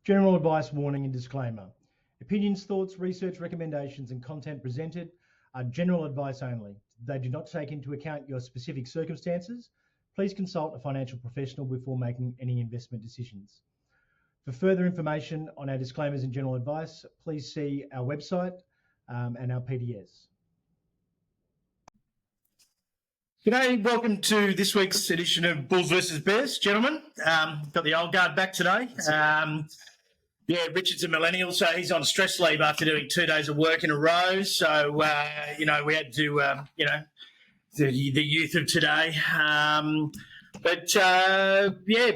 General advice, warning and disclaimer. Opinions, thoughts, research, recommendations and content presented are general advice only. They do not take into account your specific circumstances. Please consult a financial professional before making any investment decisions. For further information on our disclaimers and general advice, please see our website and our PDS. G'day, welcome to this week's edition of Bulls versus Bears, gentlemen. Got the old guard back today. Richard's a millennial, so he's on stress leave after doing 2 days of work in a row. So, we had to, the youth of today.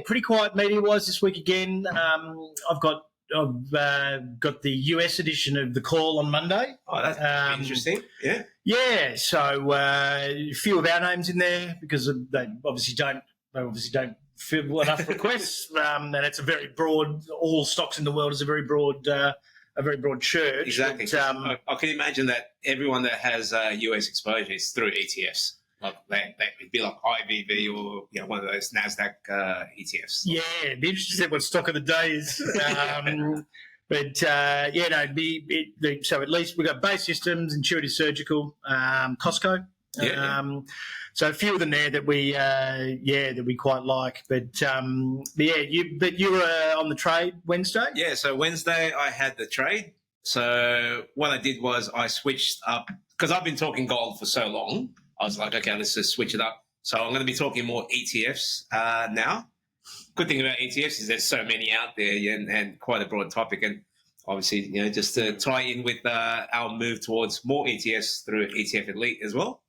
Pretty quiet media-wise this week again. I've got the US edition of The Call on Monday. Oh, that's interesting. Yeah. Yeah, so a few of our names in there because they obviously don't fill enough requests, and it's a very broad. All stocks in the world is a very broad church. Exactly. But, I can imagine that everyone that has US exposure is through ETFs. Like it'd be like IVV or one of those Nasdaq ETFs. Yeah, it'd be interesting to see what stock of the day is. So at least we've got Base Systems, Intuitive Surgical, Costco. So a few of them there that we quite like. But you were on the trade Wednesday? Yeah, so Wednesday I had the trade. So what I did was I switched up because I've been talking gold for so long. I was like, okay, let's just switch it up. So I'm going to be talking more ETFs now. Good thing about ETFs is there's so many out there and quite a broad topic. And obviously, just to tie in with our move towards more ETFs through ETF Elite as well.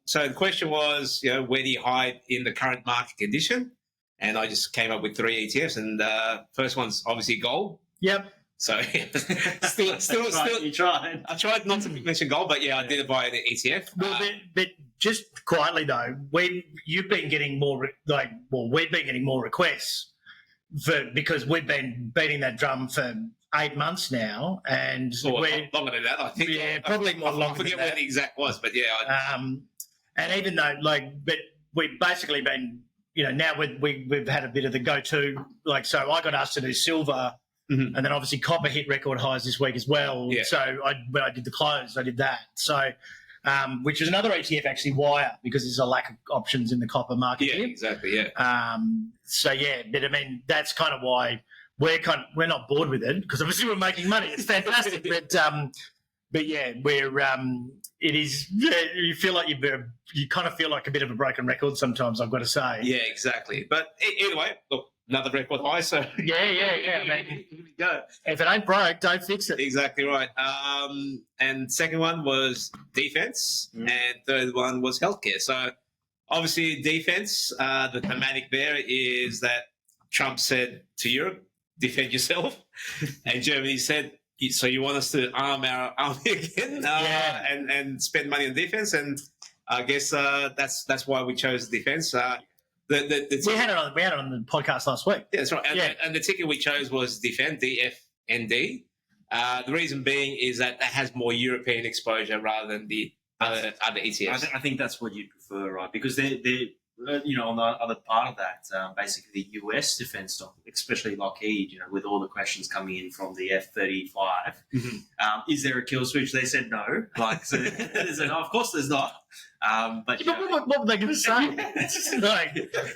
So the question was, where do you hide in the current market condition? And I just came up with 3 ETFs. And first one's obviously gold. Yep. So still, you tried. I tried not to mention gold, but I did it by the ETF. Well, but just quietly though, you've been getting more we've been getting more requests because we've been beating that drum for 8 months now, and we're longer than that. I think. Yeah, probably more longer. I forget than what the exact was, but yeah. And even though but we've basically been now we've had a bit of the go-to so I got asked to do silver. Mm-hmm. And then obviously copper hit record highs this week as well. Yeah. So when I did the close, I did that. So, which is another ETF actually, wire, because there's a lack of options in the copper market. Yeah, here. Exactly. Yeah. But I mean that's kind of why we're not bored with it because obviously we're making money. It's fantastic. but yeah, it is. Yeah, you feel like you kind of feel like a bit of a broken record sometimes. I've got to say. Yeah, exactly. But anyway, look. Another record high, so yeah. I mean, here we go. If it ain't broke, don't fix it. Exactly right. And second one was defense, and third one was healthcare. So obviously, defense. The thematic there is that Trump said to Europe, "Defend yourself," and Germany said, "So you want us to arm our army again and spend money on defense?" And I guess that's why we chose defense. We had it on the podcast last week. Yeah, that's right. And the ticker we chose was Defend, DFND. The reason being is that it has more European exposure rather than the other ETFs. I think that's what you'd prefer, right? Because they're on the other part of that, basically the US defense stock, especially Lockheed, with all the questions coming in from the F-35, is there a kill switch? They said no. They said, no, of course there's not. But what were they going to say?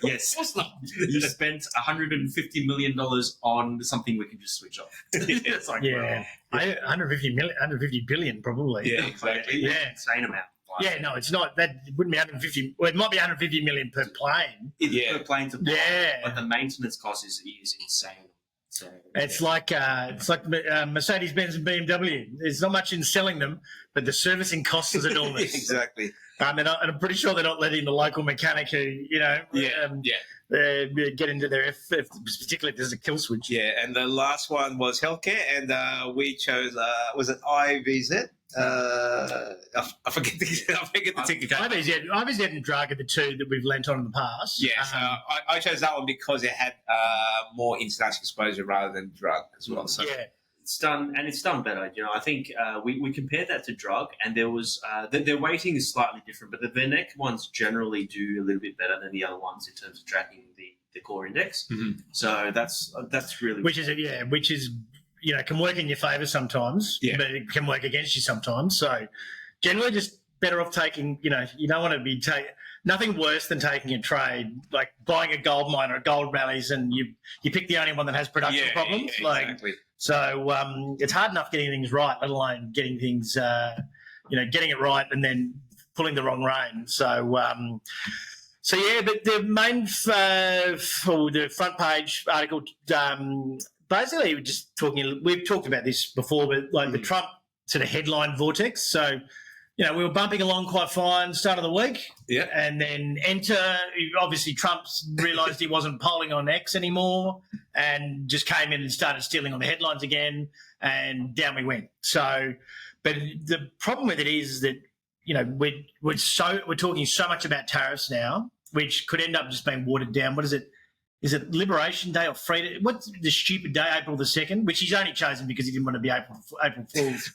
Yes, of course not. You spent $150 million on something we can just switch off. It's 150 billion probably. Yeah, exactly. Yeah, insane amount. Yeah, no, it's not. That it wouldn't be 150. Well, it might be 150 million per plane. Per plane to plane. Yeah, but the maintenance cost is insane. So it's like Mercedes-Benz and BMW. There's not much in selling them, but the servicing cost is enormous. Exactly. And I'm pretty sure they're not letting the local mechanic who get into their particularly if there's a kill switch. Yeah, and the last one was healthcare, and we chose was it IVZ? I forget the ticker. IVZ and Drug are the two that we've lent on in the past. Yeah, so I chose that one because it had more international exposure rather than Drug as well. So yeah. It's done better. I think we compared that to Drug, and there was their weighting is slightly different, but the VNEC ones generally do a little bit better than the other ones in terms of tracking the the core index. So that's really which is can work in your favour sometimes, but it can work against you sometimes. So generally, just better off taking. You don't want to be nothing worse than taking a trade like buying a gold mine or gold rallies, and you pick the only one that has production problems. Exactly. So it's hard enough getting things right, let alone getting things, getting it right and then pulling the wrong rein. So but the main the front page article, basically we're just talking. We've talked about this before, but like the Trump sort of headline vortex. So we were bumping along quite fine start of the week, and then obviously Trump's realised he wasn't polling on X anymore, and just came in and started stealing on the headlines again, and down we went. So, but the problem with it is that we're talking so much about tariffs now, which could end up just being watered down. What is it? Is it Liberation Day or Freedom? What's the stupid day, April the 2nd, which he's only chosen because he didn't want to be April Fool's.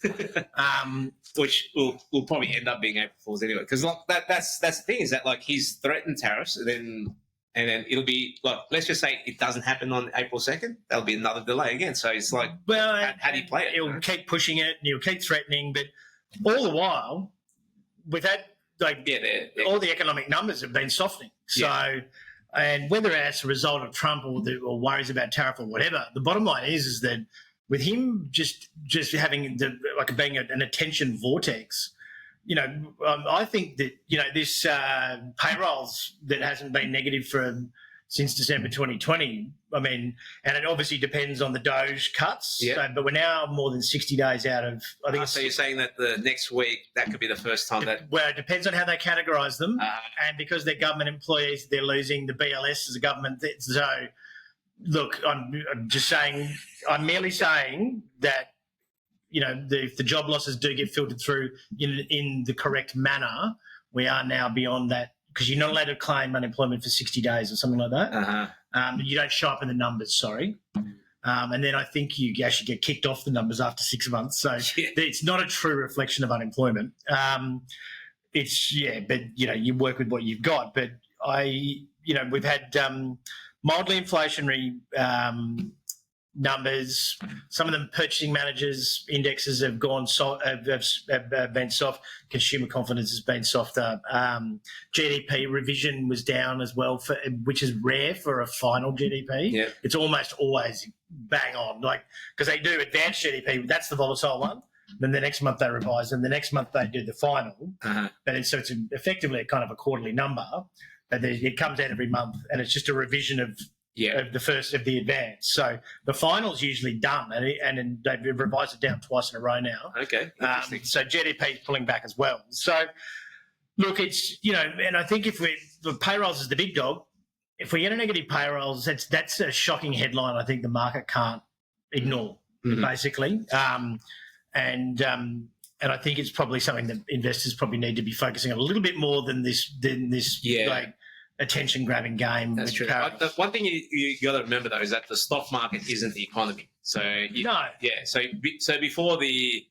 Which will probably end up being April Fool's anyway. Because that's the thing is that he's threatened tariffs and then it'll be let's just say it doesn't happen on April 2nd. There'll be another delay again. So it's how do you play it? He'll keep pushing it and he'll keep threatening, but all the while we've had all the economic numbers have been softening. So. And whether it's a result of Trump or worries about tariff or whatever, the bottom line is that with him just having being an attention vortex, I think that this payrolls that hasn't been negative since December 2020. I mean, and it obviously depends on the Doge cuts. But we're now more than 60 days out of. I think. So you're saying that the next week that could be the first time that. Well, it depends on how they categorise them, and because they're government employees, they're losing the BLS as a government. So, look, I'm just saying. I'm merely saying that if the job losses do get filtered through in the correct manner, we are now beyond that. Because you're not allowed to claim unemployment for 60 days or something like that. You don't show up in the numbers, sorry. And then I think you actually get kicked off the numbers after 6 months. So it's not a true reflection of unemployment. But you work with what you've got. But we've had mildly inflationary numbers. Some of them purchasing managers indexes have gone have been soft. Consumer confidence has been softer. GDP revision was down as well, which is rare for a final GDP. It's almost always bang on, because they do advanced GDP. That's the volatile one. Then the next month they revise, and the next month they do the final. But it's effectively a kind of a quarterly number. But it comes out every month, and it's just a revision of the first of the advance. So the final's usually done, and they've revised it down twice in a row now. Okay. So GDP is pulling back as well. So look, it's and I think if the payrolls is the big dog, if we get a negative payrolls, that's a shocking headline. I think the market can't ignore basically, and I think it's probably something that investors probably need to be focusing on a little bit more than this attention-grabbing game. That's true. But the one thing you got to remember, though, is that the stock market isn't the economy. So So before the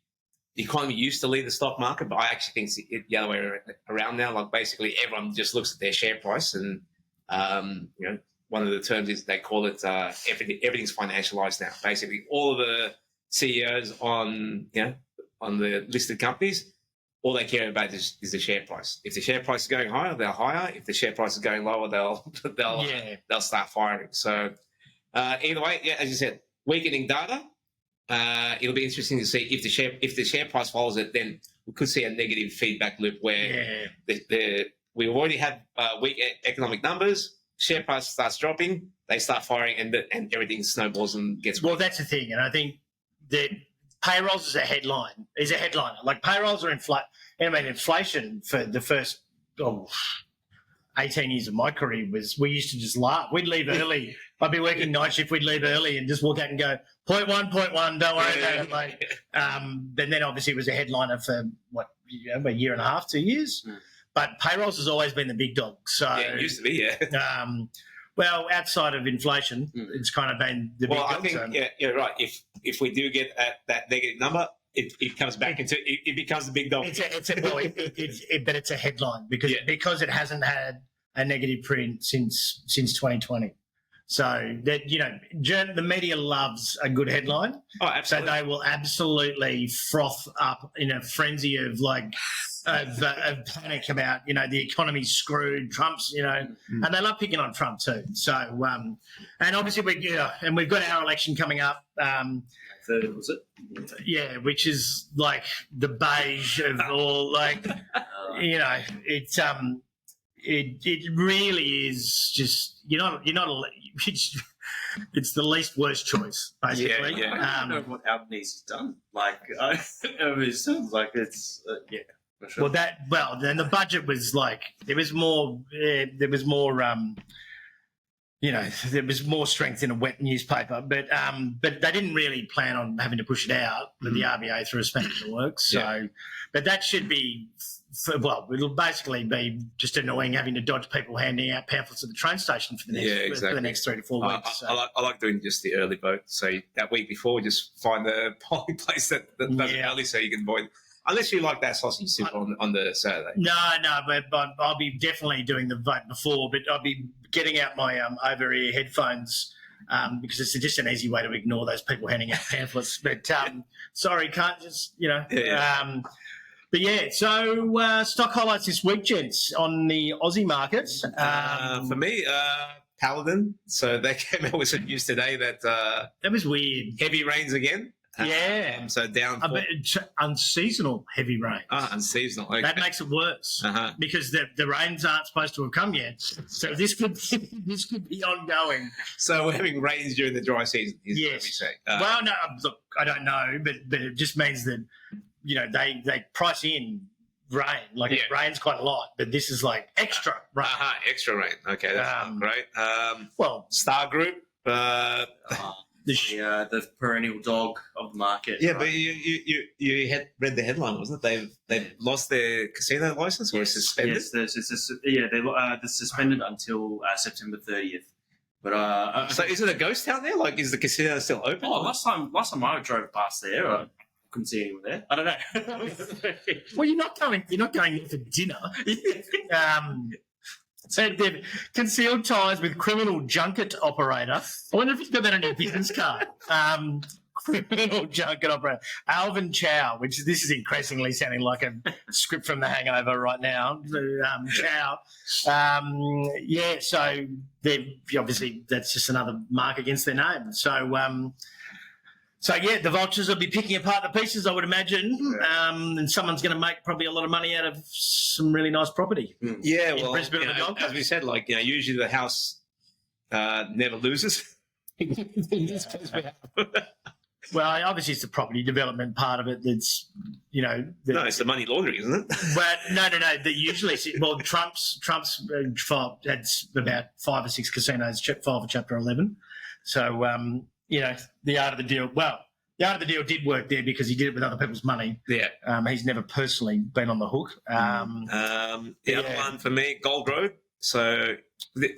economy used to lead the stock market, but I actually think it's the other way around now. Basically, everyone just looks at their share price, and one of the terms is they call it everything's financialized now. Basically, all of the CEOs on the listed companies, all they care about is the share price. If the share price is going higher, they'll hire. If the share price is going lower, they'll start firing. So either way, as you said, weakening data. It'll be interesting to see if the share price follows it. Then we could see a negative feedback loop where we already had weak economic numbers. Share price starts dropping, they start firing, and everything snowballs and gets. Well, that's the thing, and I think that payrolls is a headliner. Payrolls are inflation for the first 18 years of my career we used to just laugh. We'd leave early. I'd be working night shift. We'd leave early and just walk out and go 0.1, don't worry about it. Then obviously it was a headliner for a year and a half, 2 years. But payrolls has always been the big dog. So it used to be, well, outside of inflation, it's kind of been the big dog. Well, I think, you're right. If we do get that negative number, it comes back it becomes the big dog. But it's a headline because it hasn't had a negative print since 2020. So that, the media loves a good headline. Oh, So absolutely. they will absolutely froth up in a frenzy of panic about, the economy's screwed, Trump's, and they love picking on Trump too. So, and obviously we've got our election coming up. Third, was it? Yeah, which is like the beige of all, it really is just it's the least worst choice basically. Yeah. I don't know what Albanese has done. It sounds like it's for sure. Then the budget was there was more there was more strength in a wet newspaper, but they didn't really plan on having to push it out. But the RBA threw a spanner in the works. So, but that should be, it'll basically be just annoying having to dodge people handing out pamphlets at the train station for the next 3 to 4 weeks. I like doing just the early vote. So that week before, just find the polling place that does it early, so you can avoid. Unless you like that sausage soup on the Saturday. No, but I'll be definitely doing the vote before, but I'll be getting out my over-ear headphones because it's just an easy way to ignore those people handing out pamphlets. But sorry, can't just, but yeah, so stock highlights this week, gents, on the Aussie markets. For me, Paladin. So they came out with some news today that that was weird. Heavy rains again. Yeah. So down. Unseasonal heavy rain. Unseasonal. Okay. That makes it worse because the rains aren't supposed to have come yet. So this could be ongoing. So we're having rains during the dry season. Yes. What we say. Well, no, look, I don't know, but it just means that they price in rain. It rains quite a lot, but this is like extra rain. Extra rain. Okay, that's not great. Star Group. The perennial dog of the market. Yeah, right? but you had read the headline, wasn't it? They've lost their casino license or suspended. Yes, they're suspended until September 30th. But so is it a ghost town there? Is the casino still open? Oh, last time I drove past there, I couldn't see anyone there. I don't know. Well, you're not going there for dinner. So they've concealed ties with criminal junket operator. I wonder if he's got that on your business card. Criminal junket operator. Alvin Chow, this is increasingly sounding like a script from The Hangover right now. Chow. So they're obviously that's just another mark against their name. So the vultures will be picking apart the pieces, I would imagine, and someone's going to make probably a lot of money out of some really nice property. Yeah, well, as we said, usually the house never loses. Well, obviously it's the property development part of it that's, no, it's the money laundering, isn't it? But no. That usually, Trump's had about 5 or 6 casinos filed for Chapter 11. So. The art of the deal. Well, the art of the deal did work there because he did it with other people's money. Yeah. He's never personally been on the hook. The other one for me, Gold Road. So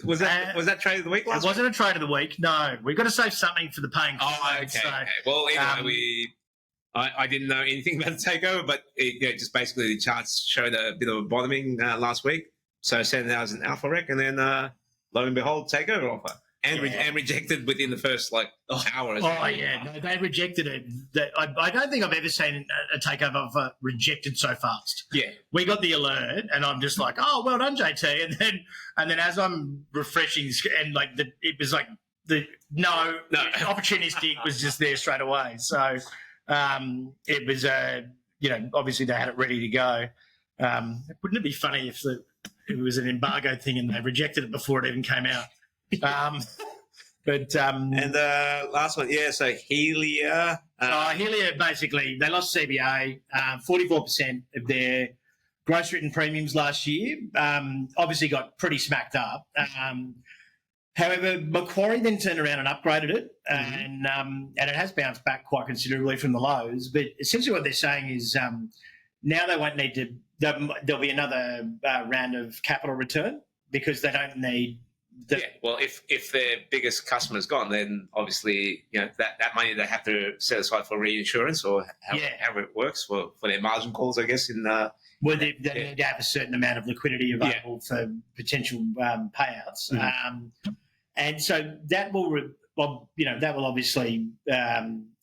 was that trade of the week last week? It wasn't a trade of the week. No, we've got to save something for the paying. Okay. Well, anyway, I didn't know anything about the takeover, but just basically the charts showed a bit of a bottoming last week. So 7,000 alpha rec, and then lo and behold, takeover offer. And rejected within the first hour. No, they rejected it. I don't think I've ever seen a takeover offer rejected so fast. Yeah, we got the alert, and I'm just like, "Oh, well done, JT." And then as I'm refreshing, and it was like the opportunistic was just there straight away. So it was obviously they had it ready to go. Wouldn't it be funny if it was an embargo thing and they rejected it before it even came out? And the last one, so Helia. Helia, basically, they lost CBA, 44% of their gross written premiums last year. Obviously got pretty smacked up. However, Macquarie then turned around and upgraded it, and it has bounced back quite considerably from the lows. But essentially what they're saying is now they won't need to – there'll be another round of capital return because they don't need – well, if their biggest customer's gone, then obviously that money they have to set aside for reinsurance or however it works for their margin calls, I guess. They need to have a certain amount of liquidity available for potential payouts. And so that will, that will obviously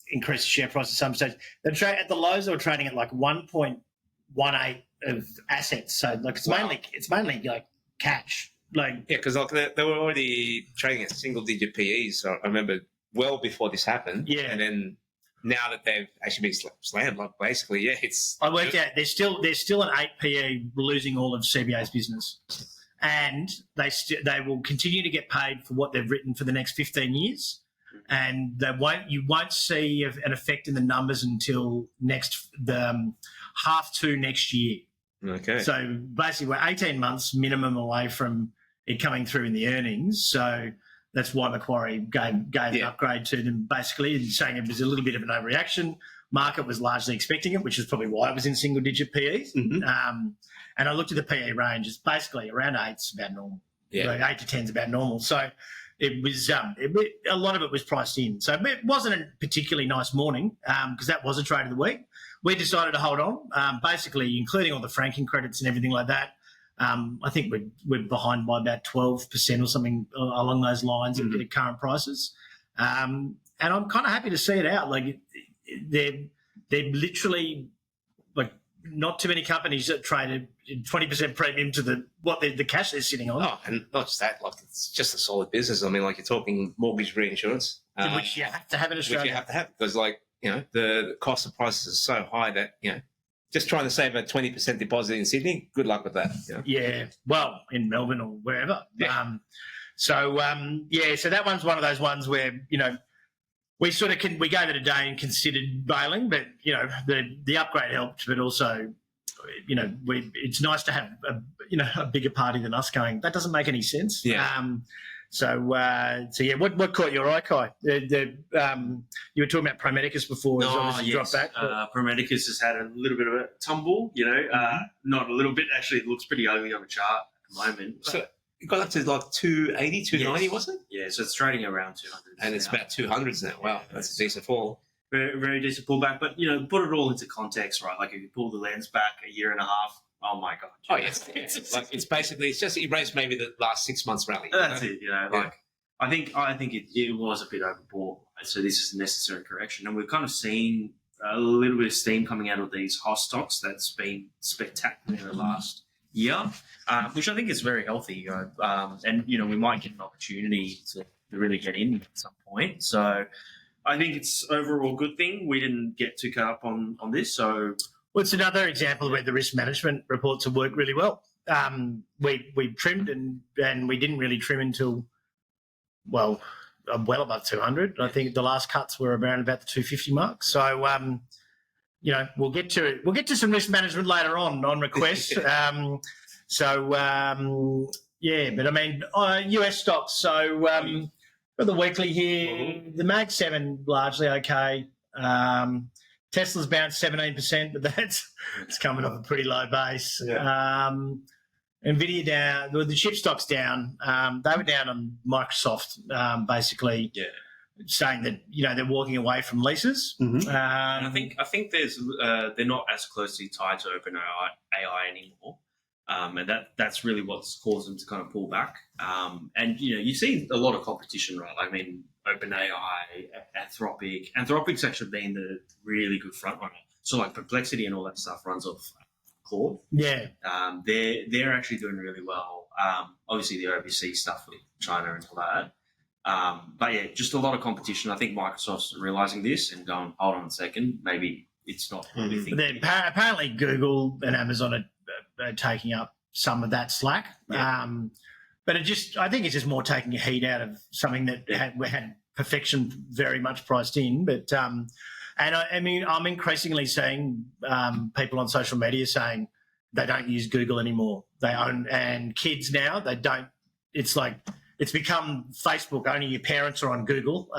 increase the share price at some stage. At the lows, they were trading at like 1.18 of assets. So like it's mainly like cash. Like because like they were already trading at single-digit PEs. So I remember well before this happened. Yeah. And then now that they've actually been slammed, like basically, it's. I worked out there's still an 8 PE losing all of CBA's business, and they will continue to get paid for what they've written for the next 15 years, and you won't see an effect in the numbers until half two next year. Okay. So basically, we're 18 months minimum away from it coming through in the earnings. So that's why Macquarie gave an upgrade to them, basically, and saying it was a little bit of an overreaction. Market was largely expecting it, which is probably why it was in single-digit PEs. Mm-hmm. And I looked at the PE range; it's basically around 8's about normal. Yeah, like 8 to 10's about normal. So it was a lot of it was priced in. So it wasn't a particularly nice morning because that was a trade of the week. We decided to hold on, basically, including all the franking credits and everything like that. I think we're behind by about 12% or something along those lines at current prices. And I'm kind of happy to see it out. Like they're literally like not too many companies that traded 20% premium to the cash they're sitting on. Oh, and not just that, like it's just a solid business. I mean, like you're talking mortgage reinsurance, which you have to have in Australia. Which you have to have because, like, the cost of prices is so high that just trying to save a 20% deposit in Sydney, good luck with that. Yeah, well, in Melbourne or wherever. Yeah. So that one's one of those ones where, we sort of we gave it a day and considered bailing, but, the upgrade helped, but also, it's nice to have, a bigger party than us going, that doesn't make any sense. Yeah. What caught your eye, Kai? You were talking about Pro Medicus before. Dropped back. Pro Medicus has had a little bit of a tumble, not a little bit. Actually, it looks pretty ugly on the chart at the moment. So it got up to like 280, 290, yes. wasn't it? Yeah, so it's trading around 200. And it's about 200s now. Wow, that's a decent fall. Very, very decent pullback. But, put it all into context, right? Like if you pull the lens back a year and a half, oh my God. Oh, yes. It's just erased maybe the last 6 months rally. That's it, I think it was a bit overbought. So this is a necessary correction. And we've kind of seen a little bit of steam coming out of these hot stocks that's been spectacular in the last year, which I think is very healthy. And, we might get an opportunity to really get in at some point. So I think it's overall a good thing. We didn't get too caught up on this. So, well, it's another example where the risk management reports have worked really well. We trimmed and we didn't really trim until, well above 200. I think the last cuts were around about the 250 mark. So, we'll get to some risk management later on request. But I mean, US stocks. So, for the weekly here, the Mag 7 largely okay. Tesla's bounced 17%, but it's coming off a pretty low base. Yeah. Nvidia down. The chip stocks down. They were down on Microsoft, basically, saying that they're walking away from leases. Mm-hmm. And I think there's they're not as closely tied to OpenAI anymore. And that's really what's caused them to kind of pull back. And you see a lot of competition, right? I mean, OpenAI, Anthropic. Anthropic's actually been the really good front runner. So like Perplexity and all that stuff runs off Claude. Yeah. They're actually doing really well. Obviously the overseas stuff with China and all that. But yeah, just a lot of competition. I think Microsoft's realizing this and going, hold on a second, maybe it's not what we think. Apparently Google and Amazon are taking up some of that slack. Yeah. But I think it's just more taking a heat out of something that had perfection very much priced in. But and I mean, I'm increasingly seeing people on social media saying they don't use Google anymore. They own, and kids now, they don't. It's like it's become Facebook. Only your parents are on Google.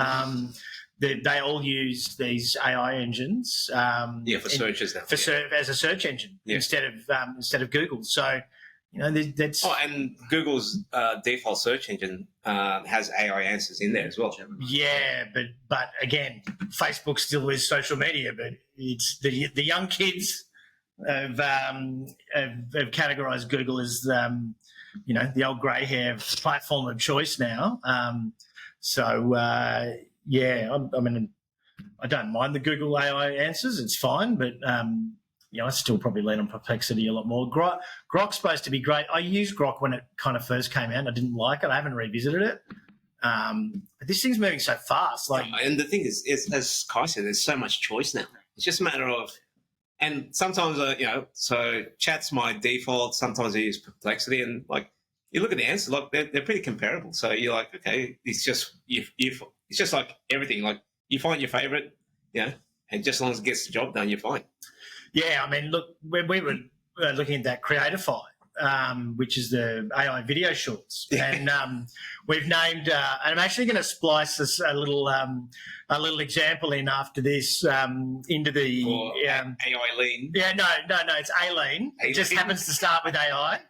They all use these AI engines. For searches now. As a search engine instead of Google. So, that's... Oh, and Google's default search engine has AI answers in there as well. Yeah, but again, Facebook still is social media, but it's the young kids have categorised Google as the old grey hair platform of choice now. I mean, I don't mind the Google AI answers; it's fine, but I still probably lean on Perplexity a lot more. Grok's supposed to be great. I used Grok when it kind of first came out. And I didn't like it. I haven't revisited it. But this thing's moving so fast. And the thing is, as Kai said, there's so much choice now. It's just a matter of, and sometimes so chat's my default. Sometimes I use Perplexity, and you look at the answers, they're pretty comparable. So you're like, okay, it's just it's just like everything. Like you find your favorite, and just as long as it gets the job done, you're fine. Yeah, I mean, look, when we were looking at that Creatify, which is the AI video shorts, and we've named. And I'm actually going to splice this a little example in after this into the AI lean. Yeah, no, it's A-lean. It just happens to start with AI.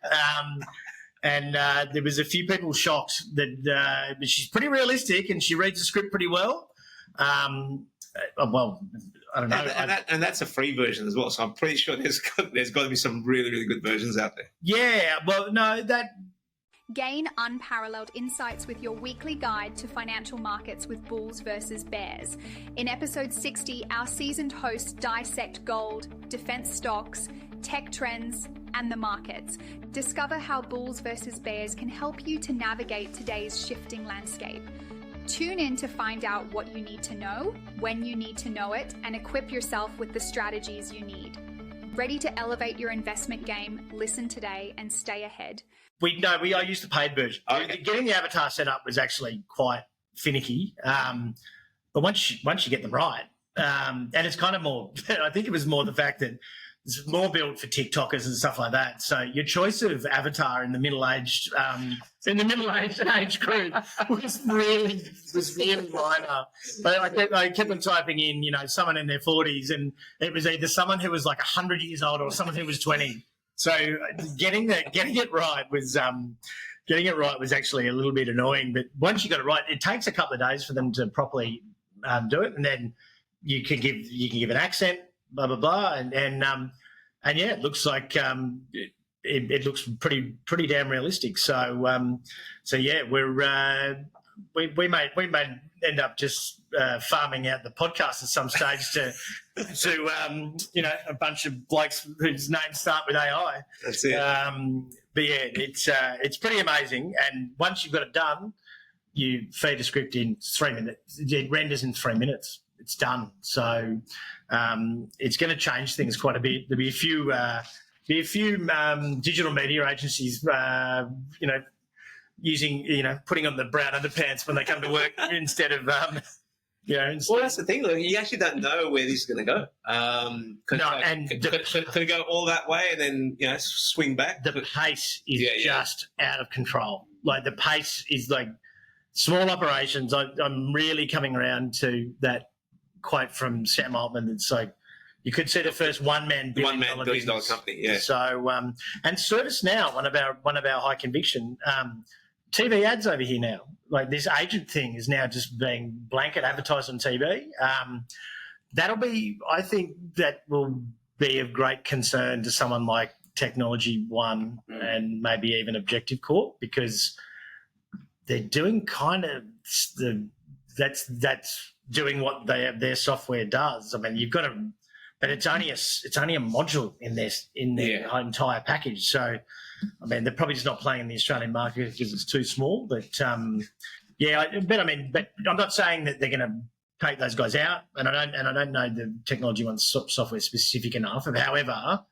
And there was a few people shocked that she's pretty realistic and she reads the script pretty well. Well, I don't know. And that's a free version as well. So I'm pretty sure there's got to be some really, really good versions out there. Yeah, well, no, Gain unparalleled insights with your weekly guide to financial markets with bulls versus bears. In episode 60, our seasoned hosts dissect gold, defense stocks, tech trends, and the markets. Discover how bulls versus bears can help you to navigate today's shifting landscape. Tune in to find out what you need to know, when you need to know it, and equip yourself with the strategies you need. Ready to elevate your investment game? Listen today and stay ahead. I used the paid version. Okay. Getting the avatar set up was actually quite finicky, but once you get them right, and it's kind of more. I think it was more the fact that it's more built for TikTokers and stuff like that. So your choice of avatar in the middle-aged age group was really minor. But I kept on typing in, someone in their 40s, and it was either someone who was like 100 years old or someone who was 20. So getting it right was actually a little bit annoying. But once you got it right, it takes a couple of days for them to properly do it, and then you can give an accent, blah blah blah, and yeah, it looks like it looks pretty damn realistic. So yeah, we may end up just farming out the podcast at some stage to a bunch of blokes whose names start with AI. That's it. But yeah, it's pretty amazing. And once you've got it done, you feed a script in 3 minutes. It renders in 3 minutes. It's done. So it's going to change things quite a bit. There'll be a few digital media agencies, putting on the brown underpants when they come to work instead of. Well, that's the thing. You actually don't know where this is going to go. Could it go all that way and then swing back? The pace is just out of control. Like the pace is like small operations. I'm really coming around to that quote from Sam Altman. It's like you could see the first one-man billion-dollar company. Yeah. So and ServiceNow, one of our high conviction. TV ads over here now. Like this agent thing is now just being blanket advertised on TV. I think that will be of great concern to someone like Technology One and maybe even Objective Corp, because they're doing kind of that's doing what their software does. I mean, you've got to, but it's only a module in their entire package. So. I mean, they're probably just not playing in the Australian market because it's too small. But I'm not saying that they're going to take those guys out, and I don't know the Technology One software specific enough. However,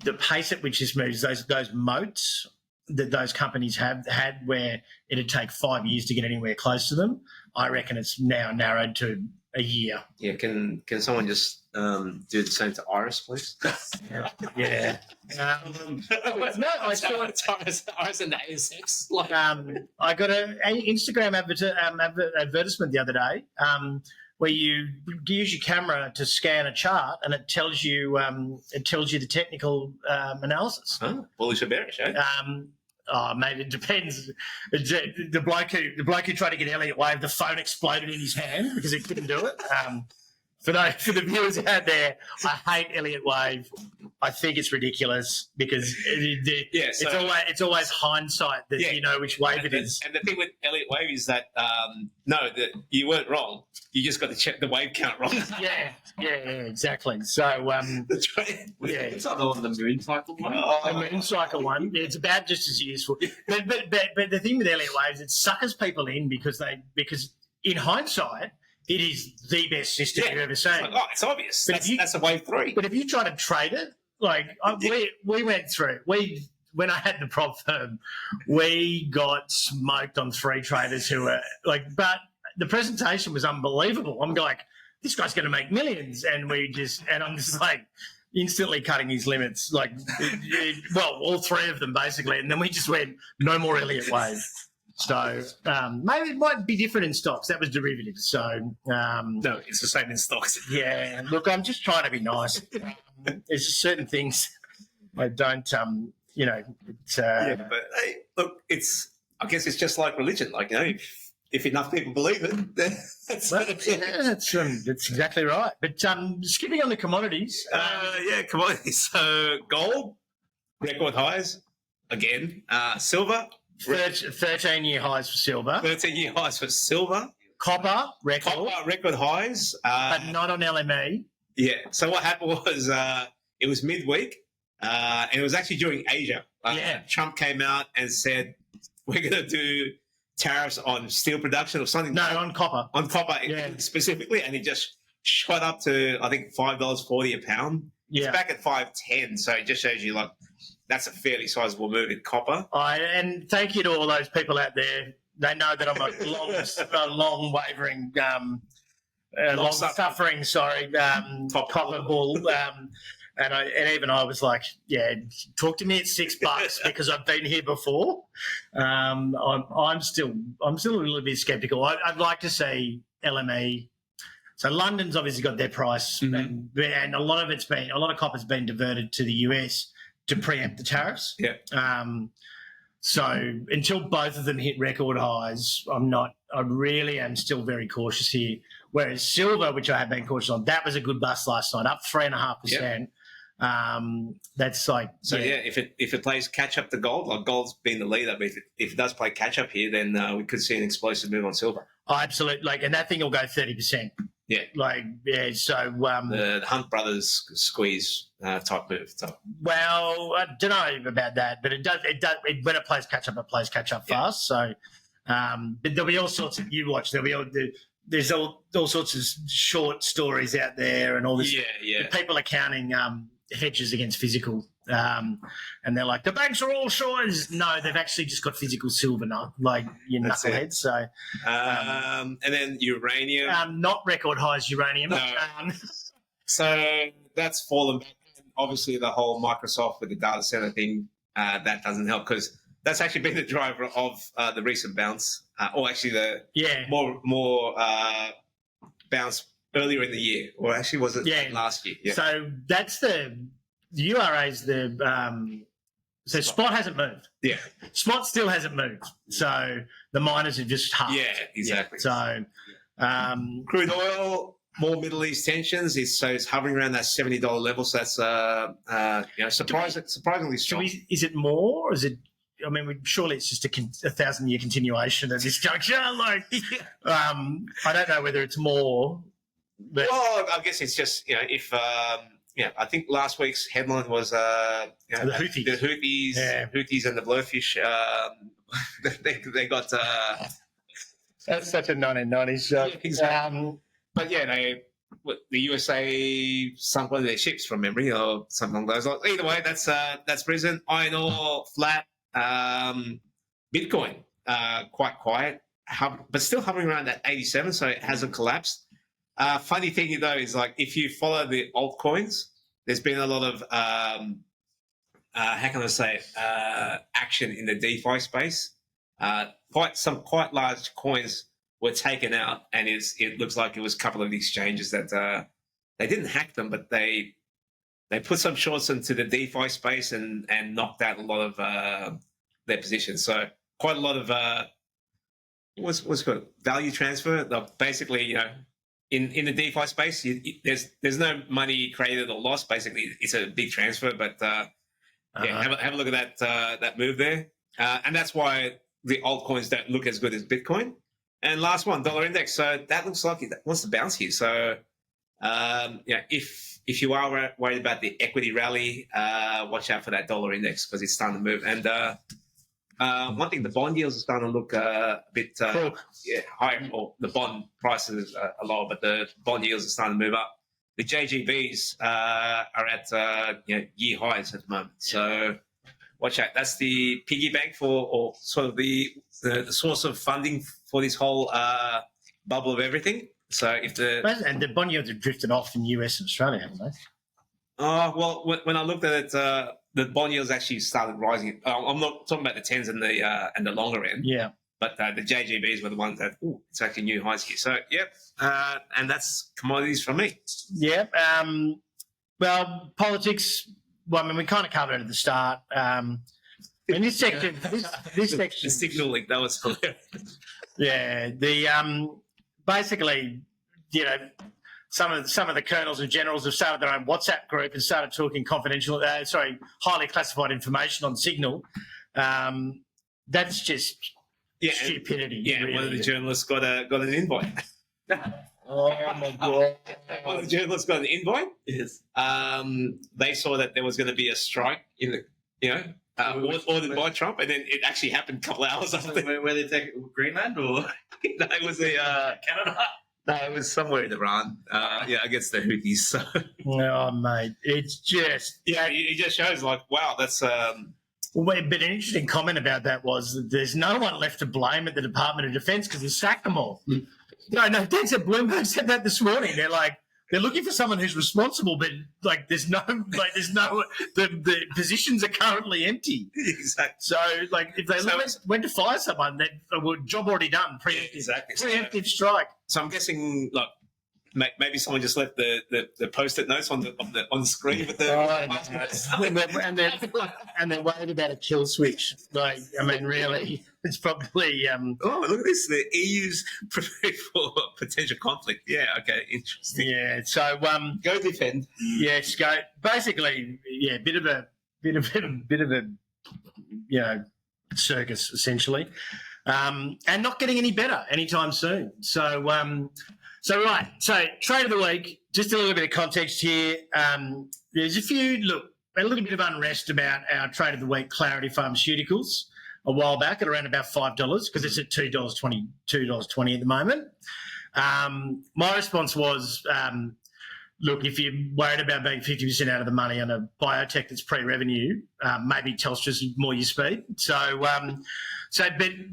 the pace at which this moves, those moats that those companies have had, where it'd take 5 years to get anywhere close to them, I reckon it's now narrowed to a year. Yeah, can someone just do the same to Iris, please? Yeah. No, I saw Iris and the ASX. I got an Instagram advertisement the other day where you use your camera to scan a chart and it tells you the technical analysis. Oh, bullish or bearish, eh? Maybe it depends. The bloke who tried to get Elliot Wave, the phone exploded in his hand because he couldn't do it. For the viewers out there, I hate Elliott Wave. I think it's ridiculous because it's always hindsight that you know which wave it is. And the thing with Elliott Wave is that that you weren't wrong. You just got to check the wave count wrong. yeah, exactly. So That's right. It's not on the moon cycle one. the moon cycle one. It's about just as useful. But the thing with Elliott Waves, it suckers people in because in hindsight, it is the best system you've ever seen. It's obvious. But that's a wave 3. But if you try to trade it, we went through. When I had the prop firm, we got smoked on 3 traders who were but the presentation was unbelievable. I'm like, this guy's going to make millions, and I'm just like instantly cutting his limits. All 3 of them basically, and then we just went no more Elliott Wave. So maybe it might be different in stocks. That was derivatives. So no, it's the same in stocks. Yeah. Look, I'm just trying to be nice. There's just certain things I don't. But hey, look, I guess it's just like religion. If enough people believe it, then that's exactly right. But skipping on the commodities. Commodities. So gold, record highs again. Silver. 13-year highs for silver. 13-year highs for silver. Copper, record highs. But not on LME. Yeah. So what happened was it was midweek, and it was actually during Asia. Trump came out and said, we're going to do tariffs on steel production or something. No, on copper. On copper specifically, and it just shot up to, I think, $5.40 a pound. Yeah. It's back at $5.10, so it just shows you, that's a fairly sizable move in copper. And thank you to all those people out there. They know that I'm a long wavering, long suffering, copper bull. And even I was like, talk to me at $6 because I've been here before. I'm still a little bit skeptical. I'd like to see LME. So London's obviously got their price, and a lot of copper's been diverted to the US to preempt the tariffs. Yeah. So until both of them hit record highs, I really am still very cautious here. Whereas silver, which I have been cautious on, that was a good bust last night, up 3.5%. That's if it plays catch up to gold, gold's been the leader, but if it does play catch up here, then we could see an explosive move on silver. Oh, absolutely. And that thing will go 30%. Yeah. So the Hunt Brothers squeeze type move. Well, I don't know about that, but it does. When it plays catch up, it plays catch up fast. So, but there'll be all sorts of there's all sorts of short stories out there, and all this. Yeah. People are counting hedges against physical, and they're like, the banks are all shorts. No, they've actually just got physical silver now, knuckleheads. So, and then uranium, not record highs uranium. No. So that's fallen back. Obviously, the whole Microsoft with the data center thing that doesn't help because that's actually been the driver of the recent bounce, or actually the more bounce earlier in the year, or actually was it last year? Yeah. So that's the URA's so spot hasn't moved. Yeah. Spot still hasn't moved. So the miners have just halved. Yeah, exactly. So crude oil, more Middle East tensions. It's hovering around that $70 level. So that's surprisingly strong. Is it more? Or is it? I mean, surely it's just a 1,000-year continuation at this juncture. I don't know whether it's more. But well, I guess it's just if I think last week's headline was the Houthis. The Houthis and the Blowfish. They got. That's such a 1990s show. Yeah, exactly. But the USA sunk one of their ships from memory or something along those lines. Either way, that's present. Iron ore flat. Bitcoin quite quiet, but still hovering around that 87, so it hasn't collapsed. Funny thing though is if you follow the altcoins, there's been a lot of action in the DeFi space. Quite large coins were taken out, and it looks like it was a couple of exchanges that they didn't hack them, but they put some shorts into the DeFi space and knocked out a lot of their positions. So quite a lot of what's it called, value transfer. They're basically in the DeFi space, there's no money created or lost. Basically, it's a big transfer. But have a look at that move there, and that's why the altcoins don't look as good as Bitcoin. And last one, dollar index. So that looks like it wants to bounce here. So if you are worried about the equity rally, watch out for that dollar index because it's starting to move. And one thing, the bond yields are starting to look a bit higher, or the bond prices are lower, but the bond yields are starting to move up. The JGBs are at year highs at the moment. So watch out. That's the piggy bank or sort of the source of funding for this whole bubble of everything. So if and the bond yields have drifted off in US and Australia, haven't they? Well, when I looked at it, the bond yields actually started rising. I'm not talking about the 10s and the longer end. Yeah. But the JGBs were the ones that, it's actually new highs here. So, yep. And that's commodities from me. Yeah. Well, politics, well, I mean, we kind of covered it at the start. In this section, this section. The signal link, that was hilarious. Yeah. Basically, some of the colonels and generals have started their own WhatsApp group and started talking highly classified information on Signal. That's just stupidity. Yeah, really. One of the journalists got an invite. Oh my God! One of the journalists got an invite. Yes. They saw that there was going to be a strike in the, ordered by Trump, and then it actually happened a couple of hours after. Where they take Greenland or? No, it was Canada. No, it was somewhere in Iran. Against the Houthis. So. Oh, mate, it's just it just shows like, wow, that's. But an interesting comment about that was that there's no one left to blame at the Department of Defence because they sacked them all. No, Bloomberg said that this morning. They're looking for someone who's responsible, but the positions are currently empty. Exactly. So if they went to fire someone, job already done. Preemptive strike. So I'm guessing maybe someone just left the post-it notes on the screen with the and they're worried about a kill switch. Really, it's probably. Oh, look at this! The EU's prepared for potential conflict. Yeah. Okay. Interesting. Yeah. So go defend. Yes. Go. Basically, bit of a circus essentially, and not getting any better anytime soon. So trade of the week, just a little bit of context here. There's a little bit of unrest about our trade of the week, Clarity Pharmaceuticals, a while back at around about $5 because it's at $2.20 at the moment. My response was, look, if you're worried about being 50% out of the money on a biotech that's pre-revenue, maybe Telstra's more your speed.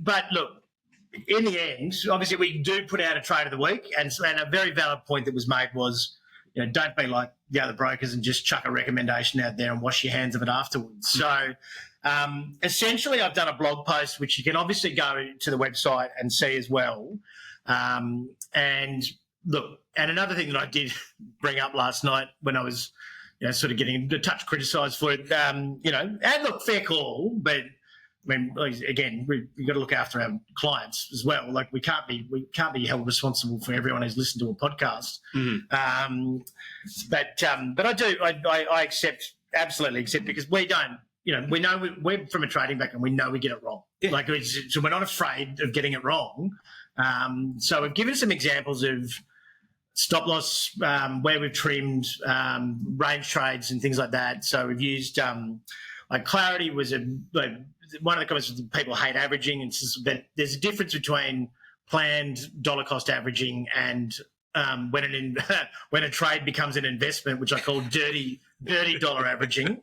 But look, in the end, obviously, we do put out a trade of the week, and a very valid point that was made was, don't be like the other brokers and just chuck a recommendation out there and wash your hands of it afterwards. So, essentially, I've done a blog post, which you can obviously go to the website and see as well. And look, and another thing that I did bring up last night when I was, sort of getting a touch criticised for it, and look, fair call, but. I mean, again, we've got to look after our clients as well. We can't be held responsible for everyone who's listened to a podcast. Mm-hmm. But I absolutely accept because we don't. We know we're from a trading background. We know we get it wrong. Yeah. So we're not afraid of getting it wrong. So we've given some examples of stop loss where we've trimmed range trades and things like that. So we've used Clarity was one of the comments was people hate averaging, and that there's a difference between planned dollar cost averaging and when a trade becomes an investment, which I call dirty dollar averaging.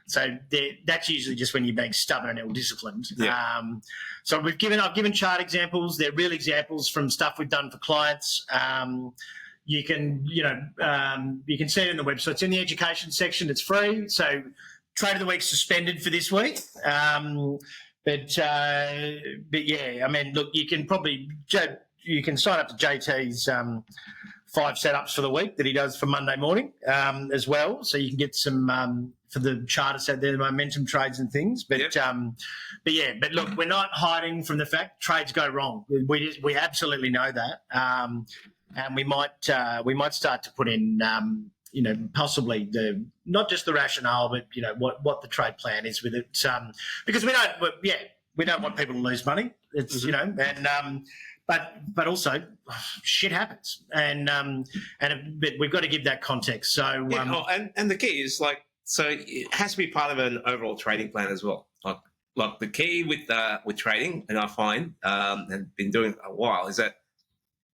So that's usually just when you're being stubborn and ill-disciplined. Yeah. So I've given chart examples. They're real examples from stuff we've done for clients. You can see it in the website. It's in the education section. It's free. So. Trade of the week suspended for this week, but yeah, I mean, look, you can sign up to JT's 5 setups for the week that he does for Monday morning as well, so you can get some for the charter set there, the momentum trades and things. But but look, we're not hiding from the fact trades go wrong. We absolutely know that. and we might start to put in possibly not just the rationale, but what the trade plan is with it, because we don't want people to lose money. It's but also shit happens, but we've got to give that context. So and the key is so it has to be part of an overall trading plan as well. Like the key with trading, and I find and been doing it a while, is that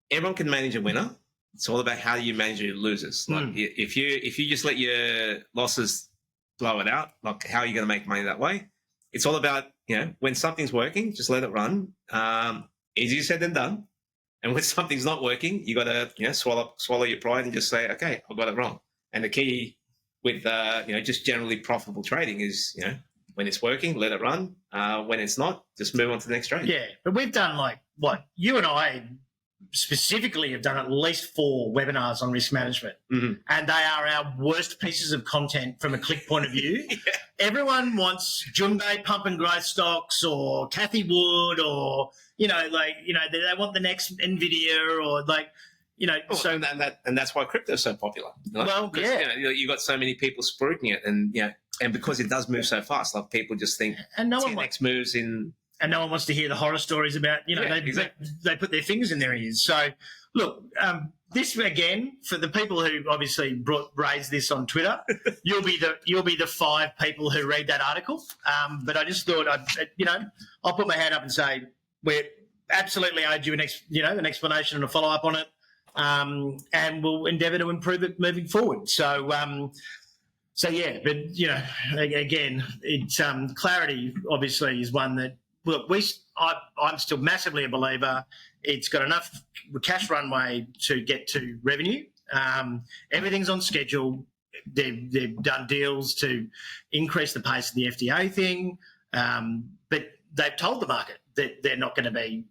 everyone can manage a winner. It's all about how you manage your losers. Like if you just let your losses blow it out, like how are you going to make money that way? It's all about when something's working, just let it run. Easier said than done. And when something's not working, you got to swallow your pride and just say, okay, I got it wrong. And the key with just generally profitable trading is when it's working, let it run. When it's not, just move on to the next trade. Yeah, but we've done you and I specifically have done at least 4 webinars on risk management, and they are our worst pieces of content from a click point of view. Yeah. Everyone wants Jumbe pump and growth stocks, or Cathy Wood, or they want the next Nvidia, or and that's why crypto is so popular. Well, yeah, you got so many people spruiking it, and because it does move so fast, like people just think, and no one next moves in. And no one wants to hear the horror stories about, they put their fingers in their ears. So, look, this again, for the people who obviously raised this on Twitter, you'll be the 5 people who read that article. But I just thought I'll put my hand up and say we're absolutely owed you an explanation and a follow up on it, and we'll endeavour to improve it moving forward. So. Yeah, but again, it's clarity. Obviously, is one that. Look, I'm still massively a believer. It's got enough cash runway to get to revenue. Everything's on schedule. They've done deals to increase the pace of the FDA thing, but they've told the market that they're not going to be,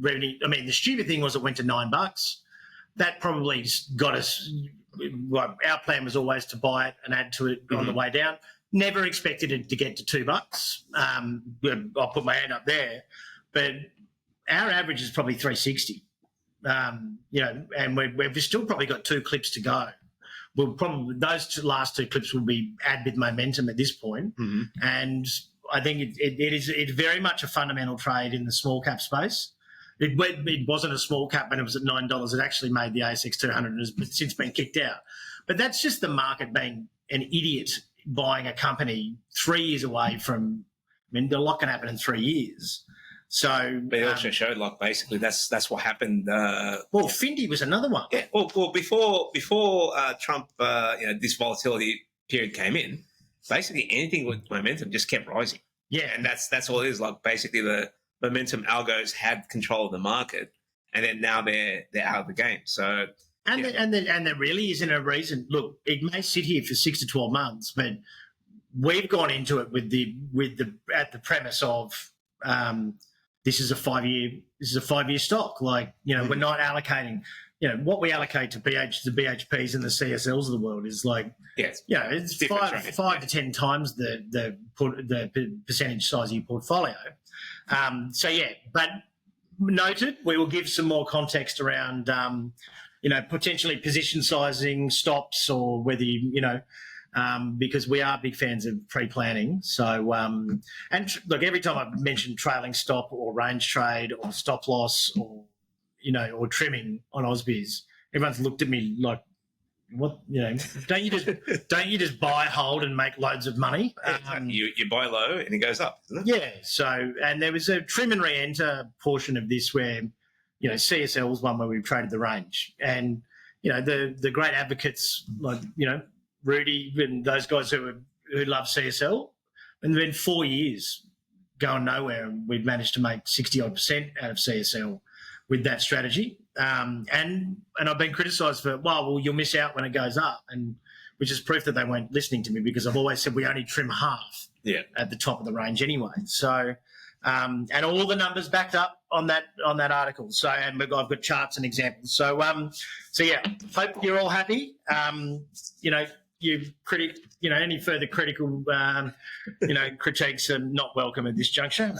revenue. I mean, the stupid thing was it went to $9. That probably got us. Well, our plan was always to buy it and add to it on the way down. Never expected it to get to $2. I'll put my hand up there, but our average is probably 360. And we've still probably got 2 clips to go. We'll probably last 2 clips will be add with momentum at this point, and I think it's very much a fundamental trade in the small cap space. It wasn't a small cap when it was at $9. It actually made the ASX 200 and has since been kicked out. But that's just the market being an idiot, buying a company 3 years away from. I mean, a lot can happen in 3 years. So, but it also showed basically that's what happened. Findy was another one. Yeah. Well, before Trump, this volatility period came in, basically anything with momentum just kept rising. Yeah, and that's all it is. Basically, the momentum algos had control of the market, and then now they're out of the game. So. And there really isn't a reason. Look, it may sit here for 6 to 12 months, but we've gone into it with the premise of this is a 5-year stock. We're not allocating. What we allocate to the BHPs and the CSLs of the world is it's 5 to 10 times the percentage size of your portfolio. But noted, we will give some more context around. Potentially position sizing, stops, or whether because we are big fans of pre-planning. So, look, every time I've mentioned trailing stop or range trade or stop loss or trimming on AusBiz, everyone's looked at me like, what? Don't you just buy, hold, and make loads of money? You buy low and it goes up, isn't it? Yeah. So, and there was a trim and re-enter portion of this where. CSL was one where we've traded the range, and the great advocates like Rudy and those guys who love CSL, and they've been 4 years going nowhere, and we've managed to make 60% out of CSL with that strategy. And I've been criticised for you'll miss out when it goes up, and which is proof that they weren't listening to me because I've always said we only trim half at the top of the range anyway. So. And all the numbers backed up on that article. So, and I've got charts and examples. So, hope you're all happy. any further critical, critiques are not welcome at this juncture.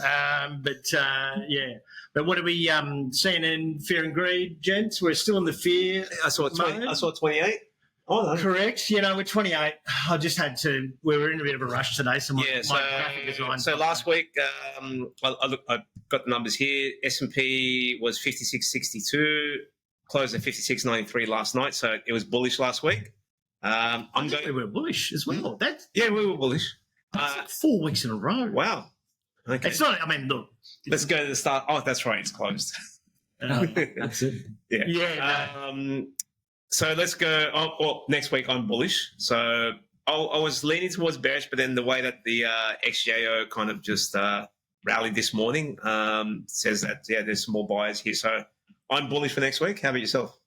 But what are we seeing in Fear and Greed, gents? We're still in the fear. I saw 20. I saw 28. Oh, no. Correct. We're 28. I just had to. We were in a bit of a rush today. So my graphic design. So last week, I got the numbers here. S&P was 56.62, closed at 56.93 last night. So it was bullish last week. We were bullish as well. We were bullish. That's like 4 weeks in a row. Wow. Okay. It's not. I mean, look. Let's go to the start. Oh, that's right. It's closed. That's it. Yeah. Yeah. So let's go. Next week I'm bullish. So I was leaning towards bearish, but then the way that the XJO kind of just rallied this morning says that there's some more buyers here. So I'm bullish for next week. How about yourself,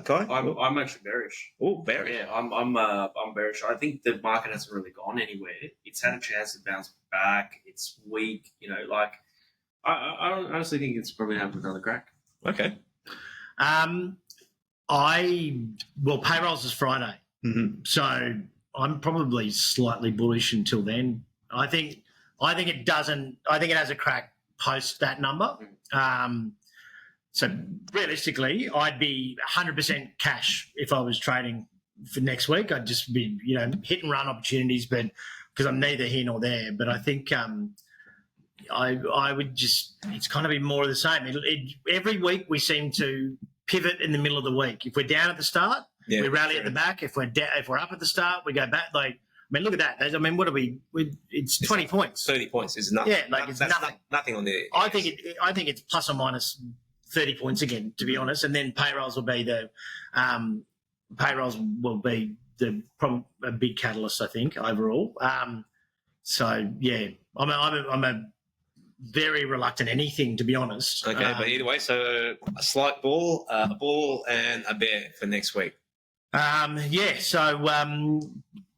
Kai? I'm actually bearish. Oh, bearish. Yeah, I'm bearish. I think the market hasn't really gone anywhere. It's had a chance to bounce back. It's weak. I don't honestly think it's probably having another crack. Okay. Payrolls is Friday, so I'm probably slightly bullish until then. I think it doesn't. I think it has a crack post that number. So realistically, I'd be 100% cash if I was trading for next week. I'd just be hit and run opportunities, but because I'm neither here nor there. But I think I would just. It's kind of be more of the same. Every week we seem to pivot in the middle of the week. If we're down at the start, we rally at the back. If we're up at the start, we go back. Look at that. What are we? It's 20 points. 30 points is nothing. Yeah, it's nothing. Nothing on there. I think it's plus or minus 30 points again, to be honest. And then payrolls will be probably a big catalyst, I think, overall. I'm a very reluctant anything, to be honest. Okay, but either way, so a slight bull, a bull, and a bear for next week.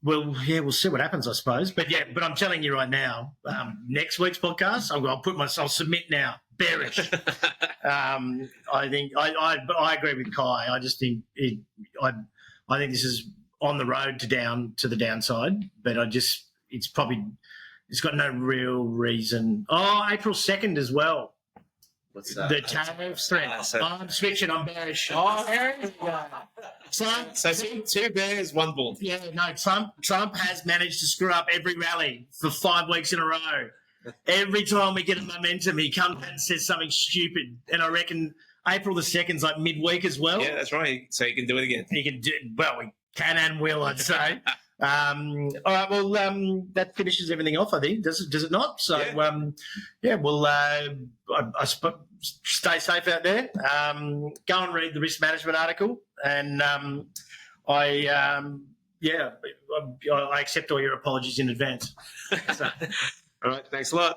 We'll see what happens, I suppose. But I'm telling you right now, next week's podcast, I'll submit now, bearish. I think I agree with Kai. I just think I think this is on the road to the downside, but it's got no real reason. Oh, April 2nd as well. What's that? The tariff threat. I'm switching. I'm bearish. Oh, there you go. So two bears, one bull. Yeah, no, Trump has managed to screw up every rally for 5 weeks in a row. Every time we get a momentum, he comes and says something stupid. And I reckon April the 2nd's like midweek as well. Yeah, that's right. So he can do it again. He can do well. We can and will, I'd say. All right. Well, that finishes everything off, I think. Does it not? So, we'll I suppose stay safe out there. Go and read the risk management article, and I accept all your apologies in advance. So. All right. Thanks a lot.